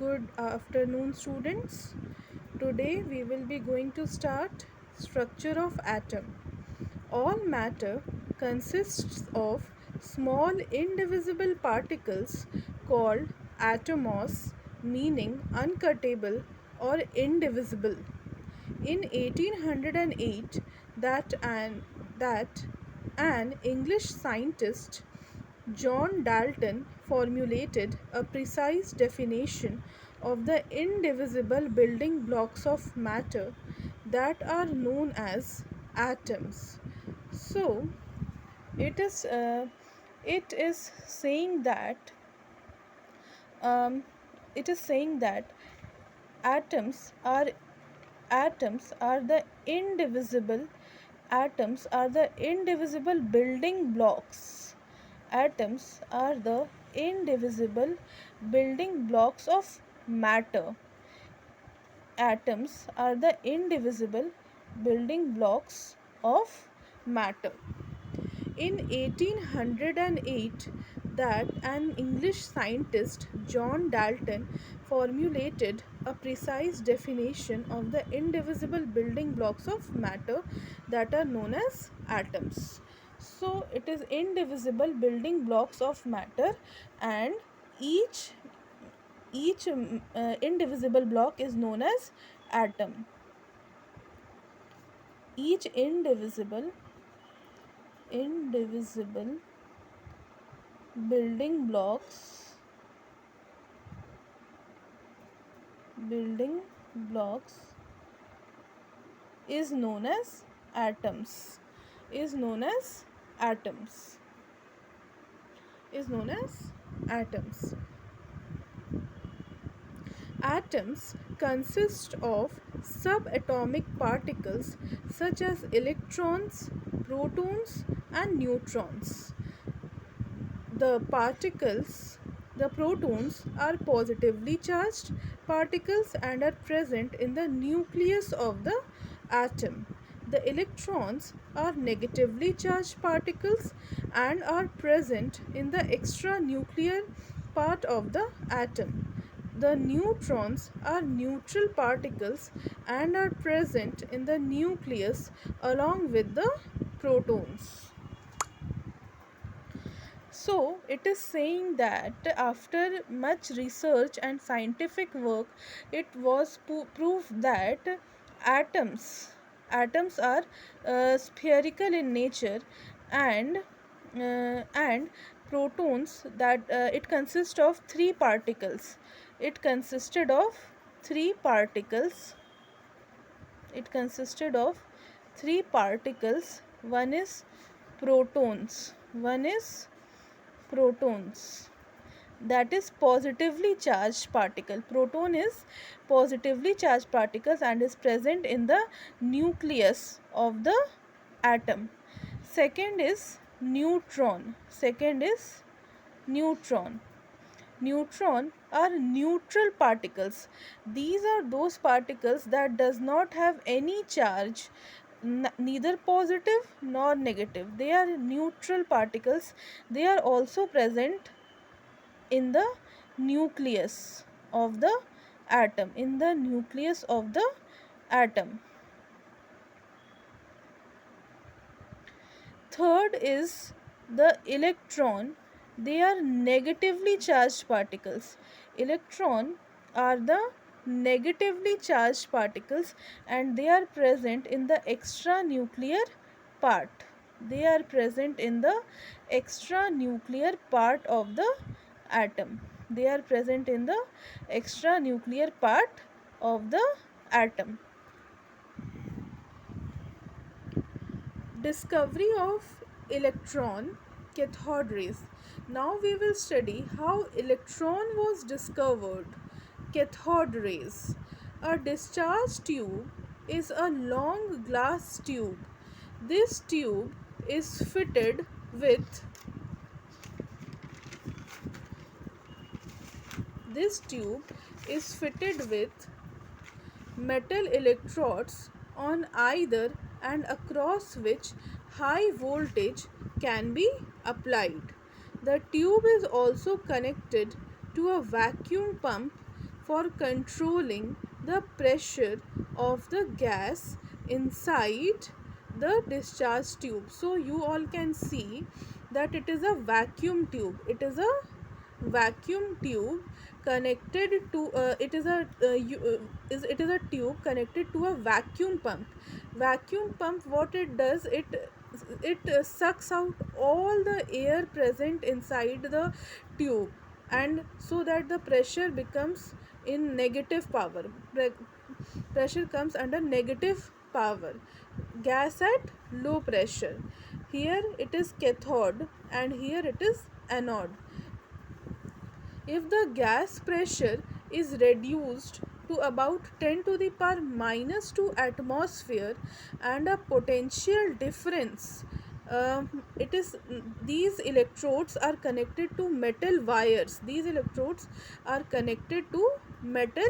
Good afternoon, students. Today we will be going to start structure of atom. All matter consists of small indivisible particles called atomos, meaning uncuttable or indivisible. In 1808, that an English scientist John Dalton formulated a precise definition of the indivisible building blocks of matter that are known as atoms. So, it is uh, it is saying that um, it is saying that atoms are atoms are the indivisible atoms are the indivisible building blocks. Atoms are the indivisible building blocks of matter. Atoms are the indivisible building blocks of matter. In 1808, that an English scientist, John Dalton, formulated a precise definition of the indivisible building blocks of matter that are known as atoms. So, it is indivisible building blocks of matter, and each indivisible block is known as atom. Each indivisible building blocks is known as atoms is known as atoms is known as atoms Atoms consist of subatomic particles such as electrons, protons, and neutrons. The protons are positively charged particles and are present in the nucleus of the atom. The electrons are negatively charged particles and are present in the extranuclear part of the atom. The neutrons are neutral particles and are present in the nucleus along with the protons. So, it is saying that after much research and scientific work, it was proved that atoms atoms are spherical in nature, and and protons that it consists of three particles. It consisted of three particles. It consisted of three particles. One is protons. One is protons, that is positively charged particle. Proton is positively charged particles and is present in the nucleus of the atom. Second is neutron. Neutron are neutral particles. These are those particles that does not have any charge, neither positive nor negative. They are neutral particles. They are also present in the nucleus of the atom. Third is the electron. They are negatively charged particles. Electron are the negatively charged particles and they are present in the extranuclear part. They are present in the extranuclear part of the atom. They are present in the extranuclear part of the atom. Discovery of electron cathode rays. Now we will study how electron was discovered. Cathode rays. A discharge tube is a long glass tube. This tube is fitted with metal electrodes on either and across which high voltage can be applied. The tube is also connected to a vacuum pump for controlling the pressure of the gas inside the discharge tube. So you all can see that it is a vacuum tube. It is a vacuum tube connected to it is a it is a tube connected to a vacuum pump. Vacuum pump, what it does, it sucks out all the air present inside the tube, and so that the pressure becomes in negative power. Pressure comes under negative power. Gas at low pressure. Here it is cathode and here it is anode. If the gas pressure is reduced to about 10 to the power minus 2 atmosphere, and a potential difference, it is these electrodes are connected to metal wires. These electrodes are connected to metal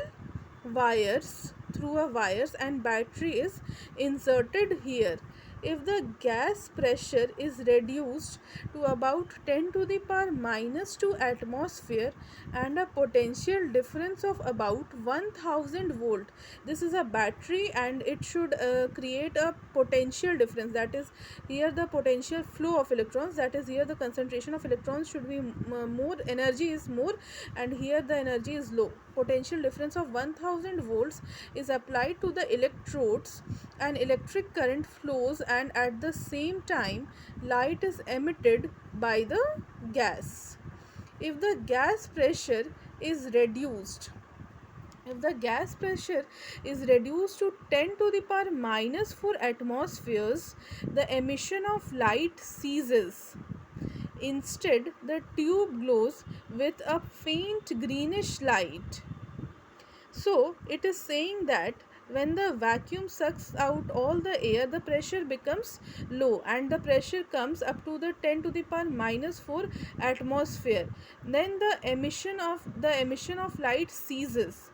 wires through a wires, and battery is inserted here. If the gas pressure is reduced to about 10 to the power minus 2 atmosphere, and a potential difference of about 1000 volt, this is a battery and it should create a potential difference, that is here the potential flow of electrons, that is here the concentration of electrons should be more, energy is more, and here the energy is low. Potential difference of 1000 volts is applied to the electrodes, and electric current flows, and at the same time light is emitted by the gas. If the gas pressure is reduced if the gas pressure is reduced to 10 to the power minus 4 atmospheres, the emission of light ceases. Instead, the tube glows with a faint greenish light. So it is saying that when the vacuum sucks out all the air, the pressure becomes low, and the pressure comes up to the 10 to the power minus 4 atmosphere. Then the emission of light ceases.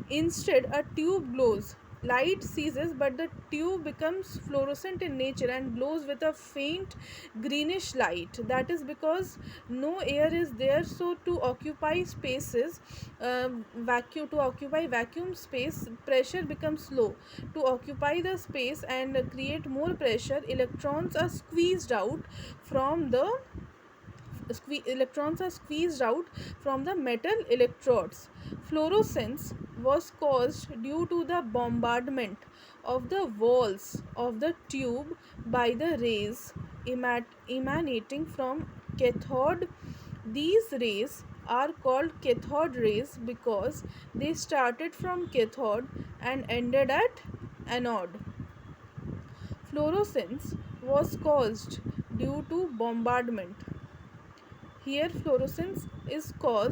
Instead, a tube glows. Light ceases, but the tube becomes fluorescent in nature and glows with a faint greenish light. That is because no air is there. So, to occupy spaces, to occupy vacuum space, pressure becomes low. To occupy the space and create more pressure, from the electrons are squeezed out from the metal electrodes. Fluorescence was caused due to the bombardment of the walls of the tube by the rays emanating from cathode. These rays are called cathode rays because they started from cathode and ended at anode. Fluorescence was caused due to bombardment. Here fluorescence is caused